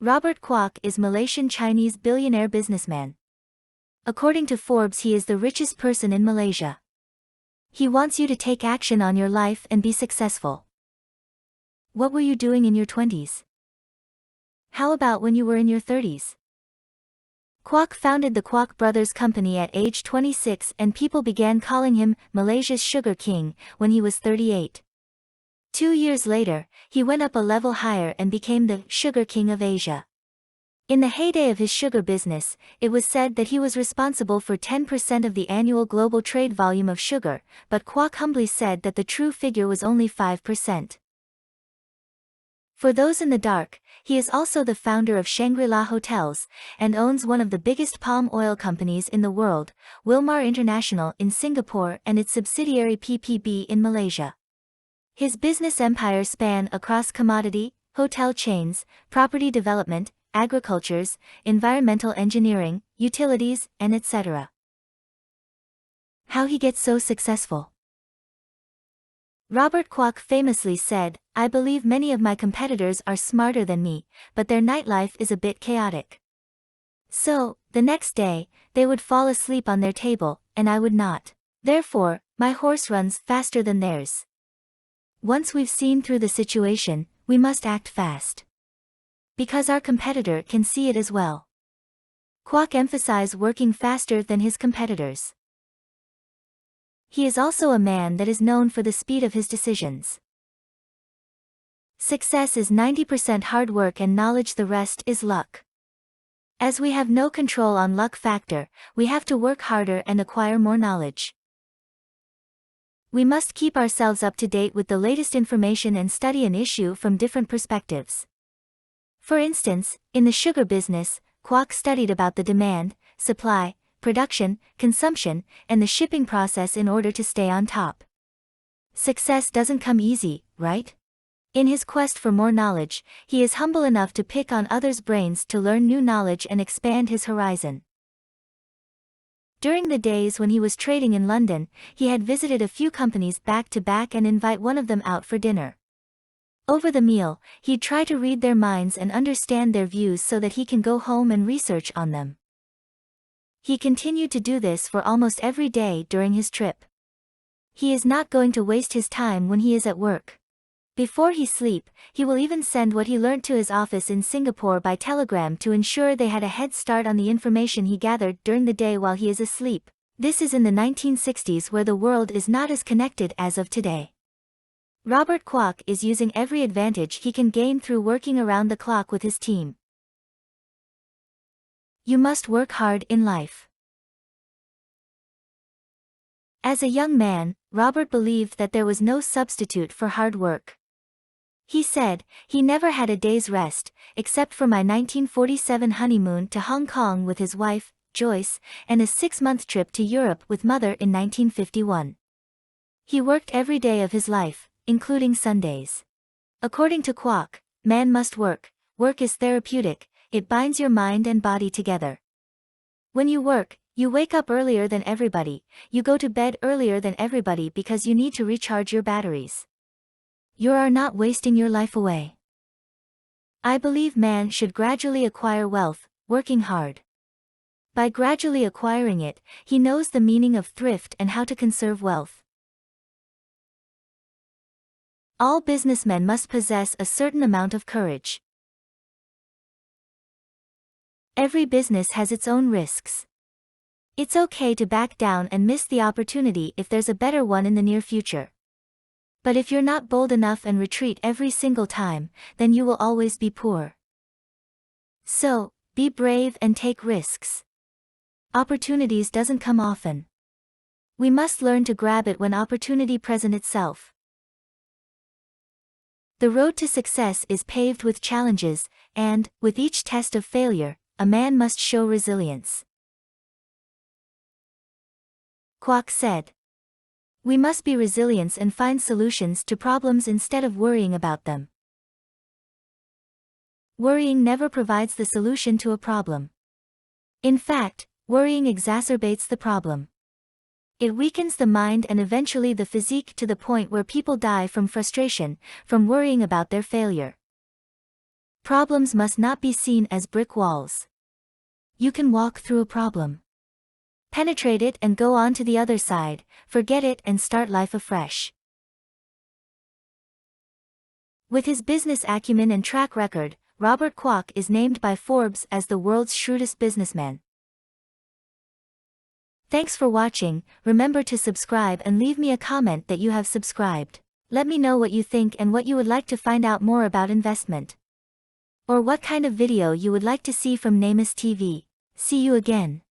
Robert Kuok is Malaysian Chinese billionaire businessman. According to Forbes, he is the richest person in Malaysia. He wants you to take action on your life and be successful. What were you doing in your 20s? How about when you were in your 30s? Kuok founded the Kuok Brothers Company at age 26 and people began calling him Malaysia's Sugar King when he was 38. 2 years later, he went up a level higher and became the Sugar King of Asia. In the heyday of his sugar business, it was said that he was responsible for 10% of the annual global trade volume of sugar, but Kuok humbly said that the true figure was only 5%. For those in the dark, he is also the founder of Shangri-La Hotels, and owns one of the biggest palm oil companies in the world, Wilmar International in Singapore and its subsidiary PPB in Malaysia. His business empire span across commodity, hotel chains, property development, agricultures, environmental engineering, utilities, and etc. How he gets so successful? Robert Kuok famously said, "I believe many of my competitors are smarter than me, but their nightlife is a bit chaotic. So, the next day, they would fall asleep on their table, and I would not. Therefore, my horse runs faster than theirs. Once we've seen through the situation, we must act fast. Because our competitor can see it as well." Kuok emphasized working faster than his competitors. He is also a man that is known for the speed of his decisions. Success is 90% hard work and knowledge, the rest is luck. As we have no control on luck factor, we have to work harder and acquire more knowledge. We must keep ourselves up to date with the latest information and study an issue from different perspectives. For instance, in the sugar business, Kuok studied about the demand, supply, production, consumption, and the shipping process in order to stay on top. Success doesn't come easy, right? In his quest for more knowledge, he is humble enough to pick on others' brains to learn new knowledge and expand his horizon. During the days when he was trading in London, he had visited a few companies back to back and invite one of them out for dinner. Over the meal, he'd try to read their minds and understand their views so that he can go home and research on them. He continued to do this for almost every day during his trip. He is not going to waste his time when he is at work. Before he sleep, he will even send what he learnt to his office in Singapore by telegram to ensure they had a head start on the information he gathered during the day while he is asleep. This is in the 1960s, where the world is not as connected as of today. Robert Kuok is using every advantage he can gain through working around the clock with his team. You must work hard in life. As a young man, Robert believed that there was no substitute for hard work. He said, "He never had a day's rest, except for my 1947 honeymoon to Hong Kong with his wife, Joyce, and a 6-month trip to Europe with mother in 1951. He worked every day of his life, including Sundays." According to Kuok, man must work. Work is therapeutic, it binds your mind and body together. When you work, you wake up earlier than everybody, you go to bed earlier than everybody because you need to recharge your batteries. You are not wasting your life away. I believe man should gradually acquire wealth, working hard. By gradually acquiring it, he knows the meaning of thrift and how to conserve wealth. All businessmen must possess a certain amount of courage. Every business has its own risks. It's okay to back down and miss the opportunity if there's a better one in the near future. But if you're not bold enough and retreat every single time, then you will always be poor. So, be brave and take risks. Opportunities doesn't come often. We must learn to grab it when opportunity presents itself. The road to success is paved with challenges, and, with each test of failure, a man must show resilience. Kuok said, "We must be resilient and find solutions to problems instead of worrying about them. Worrying never provides the solution to a problem. In fact, worrying exacerbates the problem. It weakens the mind and eventually the physique to the point where people die from frustration, from worrying about their failure. Problems must not be seen as brick walls. You can walk through a problem, penetrate it and go on to the other side, forget it and start life afresh. With his business acumen and track record, Robert Kuok is named by Forbes as the world's shrewdest businessman. Thanks for watching. Remember to subscribe and leave me a comment that you have subscribed. Let me know what you think and what you would like to find out more about investment. Or what kind of video you would like to see from Namus TV. See you again.